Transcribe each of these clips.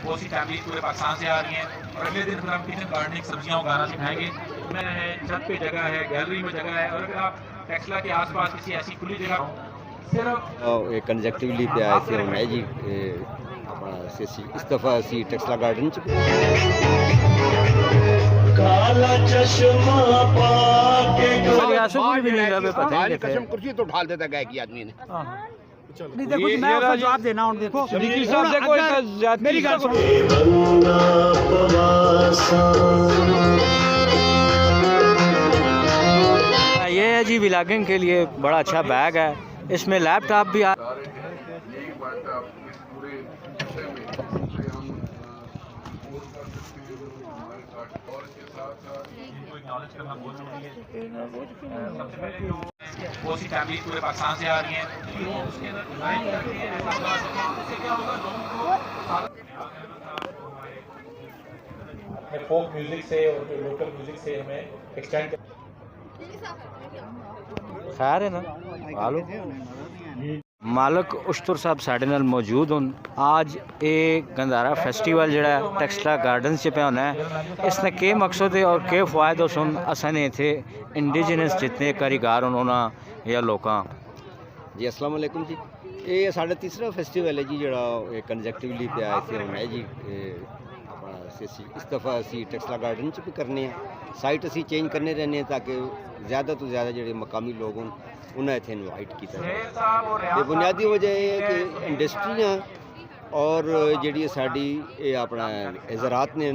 बहुत सी फैमिली पूरे पाकिस्तान से आ रही हैं और अगले दिन फिर हम किचन गार्डनिंग सब्जियां उगाना सिखाएंगे। मैं है, छत पे जगह है, गैलरी में जगह है, और अगर आप टेक्सला के आसपास किसी ऐसी खुली जगह सिर्फ कंजक्टिवली पे आए थे हम है जी अपना इस दफ़ा असी टेक्सला गार्डन च काला चश्मा पाके भी नहीं लगे पता ही नहीं कसम कुर्सी तो ढाल देता गया कि आदमी ने। नहीं देखो मैं उसको जवाब देना हूं देखो मेरी गल सुनो ये है जी व्लॉगिंग के लिए बड़ा अच्छा बैग है, इसमें लैपटॉप भी आ बहुत सी फैमिली पूरे पाकिस्तान से आ रही हैं, उसके अंदर डिजाइन करके ऐसा बना सकें, इससे क्या होगा लोगों को अपने फोक म्यूजिक से और लोकल म्यूजिक से हमें एक्सटेंड खैर है ना आलो मालक उश्तर साहब साढ़े नाल मौजूद हूँ। आज ये गंधारा फेस्टिवल जड़ा टेक्सला गार्डन से पे होना है, इसने के मकसद है और के फ़ायदे सुन असने थे इंडिजिनस जितने कारीगर उन्होंने या लोग जी अस्सलाम वालेकुम जी। ये साढ़ा तीसरा फेस्टिवल है जी जड़ा कंजक्टिवली पे आए थे हम है जी अपना इस दफ़ा असी टेक्सला गार्डन च भी करने हैं, साइट असी चेंज करने रहने हैं ताकि ज़्यादा तो ज़्यादा जो मकामी लोग हों उन्हें इतने इनवाइट किया। ये बुनियादी वजह यह है कि इंडस्ट्रियाँ और जी साड़ी अपना ज़रात ने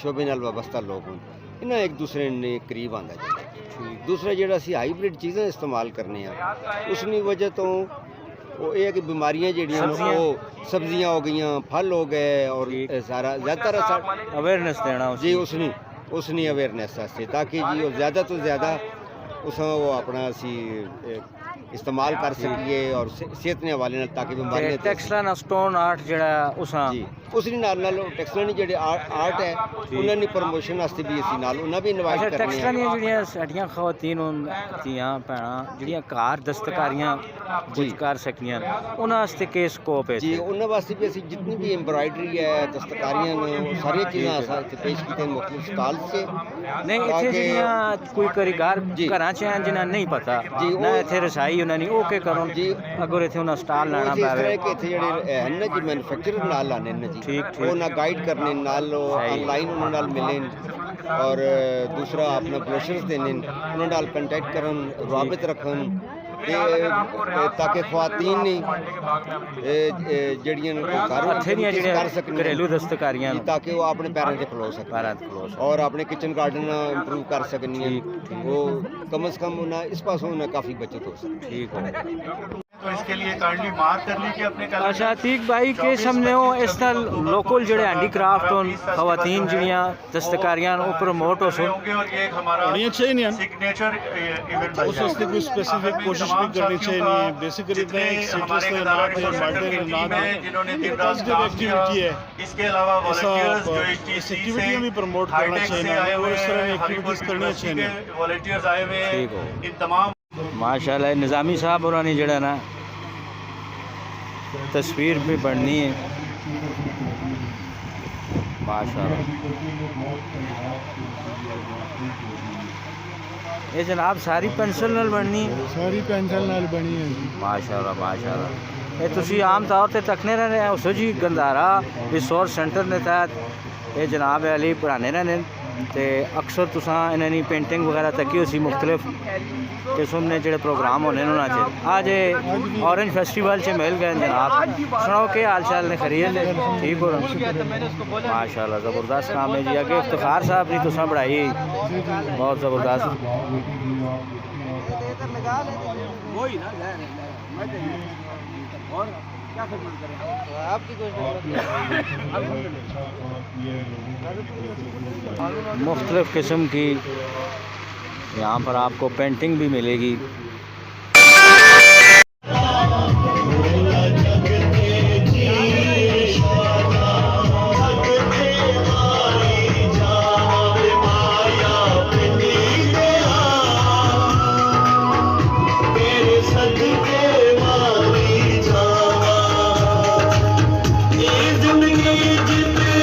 शोबे नाल वाबस्ता लोग हों इन्हें एक दूसरे ने करीब आंदा जाता। दूसरा जो असी हाईब्रिड चीज़ें इस्तेमाल करने हैं उसकी वजह तो वो ये है कि बीमारियाँ जड़ियाँ वो सब्जियाँ हो गई, फल हो गए और सारा ज़्यादातर अवेयरनेस देना जी उसनी अवेयरनेस वास्ते ताकि जी वो ज़्यादा तो ज़्यादा उस वो अपना असी इस्तेमाल कर सकिए और सेहत के हवाले नाल ताकि बीमारियां टेक्सला ना स्टोन आर्ट जड़ा उसा जी उसनी नाल टेक्सला ने जेडे आर्ट है उन्हां दी प्रमोशन वास्ते भी असी नाल उन्हां भी इनवाइट करने हैं। टेक्सला दी जेड़ियां साडियां खवातीन धीआं भैणां जेड़ियां कार दस्तकारियां कुछ कर सकदियां उन्हां वास्ते के स्कोप है जी उन्हां वास्ते भी असी जितनी भी एम्ब्रॉयडरी है दस्तकारियां ने वो सारी चीज़ां असां पेश कीते मुख्तलिफ स्टॉल से। नहीं इत्थे जेड़ियां कोई कारीगर घरां च हैं जिन्हां नहीं पता ना इत्थे रसाई उन्हां नी ओ के करो जी अगर इत्थे उन्हां स्टॉल लाना पावे कि इत्थे जेड़े हैं ना जी मैन्युफैक्चरर नाल लाने ने जी ठीक वो ना गाइड करने नाल ऑनलाइन उन्हां नाल मिलें और दूसरा अपना ब्रोशर्स देने उन्हां नाल कांटेक्ट करन राबित रखन ताकि ख्वातीन जड़ियां कर सकन घरेलू दस्तकारियां ताकि वो अपने पैरों से खलो सकन और अपने किचन गार्डन इंप्रूव कर सकन वो कम से कम उन्हें इस पास उन्हें काफ़ी बचत हो सकती। ठीक है तो इसके लिए काइंडली मार्क कर लीजिए अपने अच्छा ठीक भाई के सामने हो इस नाल लोकल जड़े हैंडीक्राफ्ट होन खवातीन जड़ियां दस्तकारियां वो प्रमोट हो सो और ये हमारा सिग्नेचर इवेंट उस वास्ते कोई स्पेसिफिक कोशिश भी करनी चाहिए नहीं है। बेसिकली इतना एक सीटलेस है नाट है मल्टी नाट है एक पॉजिटिव एक्टिविटी है। इसके अलावा ऐसा इस एक्टिविटियाँ भी प्रमोट करना चाहिए और इस तरह की एक्टिविटीज़ करनी चाहिए। वॉलंटियर्स आए हुए हैं ठीक हो इन तमाम माशाल्लाह निज़ामी साहब उन्होंने जड़ा ना तस्वीर भी बननी है माशाल्लाह। ये जनाब सारी पेंसिल नाल बननी है सारी पेंसिल नाल बनी है माशाल्लाह माशाल्लाह। ये तुसी आम तौर पे तकने रहने हैं उस जी गंधारा रिसोर्स सेंटर ने तहत ये जनाब अली पढ़ाने रहने ते अक्सर तुसा इन्हें पेंटिंग वगैरह तकी उसी मुख्तलिफ किस्म ने जो प्रोग्राम होने आज ऑरेंज फेस्टिवल से मिल गए जनाब सुनाओ के हाल चाल ने खरीद ले ठीक हो माशाल्लाह ज़बरदस्त काम है जी। अगे इफ्तिखार साहब ने तुसा बढ़ाई बहुत ज़बरदस्त मुख्तलिफ किस्म की यहाँ पर आपको पेंटिंग भी मिलेगी। जिंदगी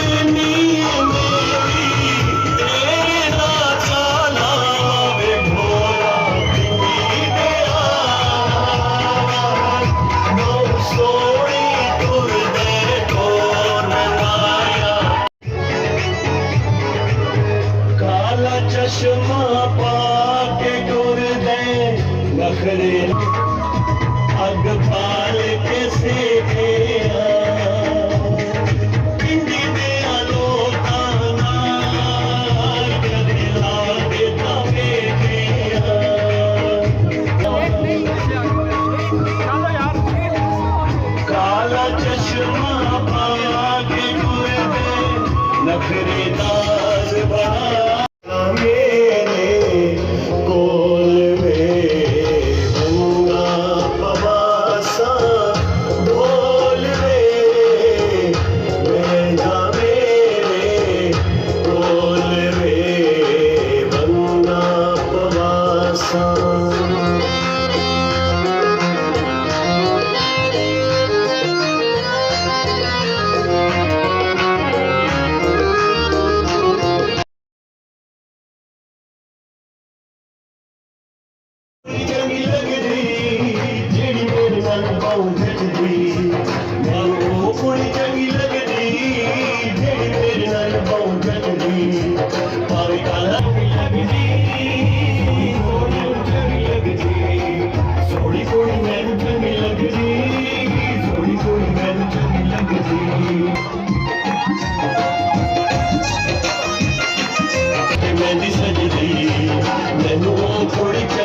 मैंने सजदी मैनू थोड़ी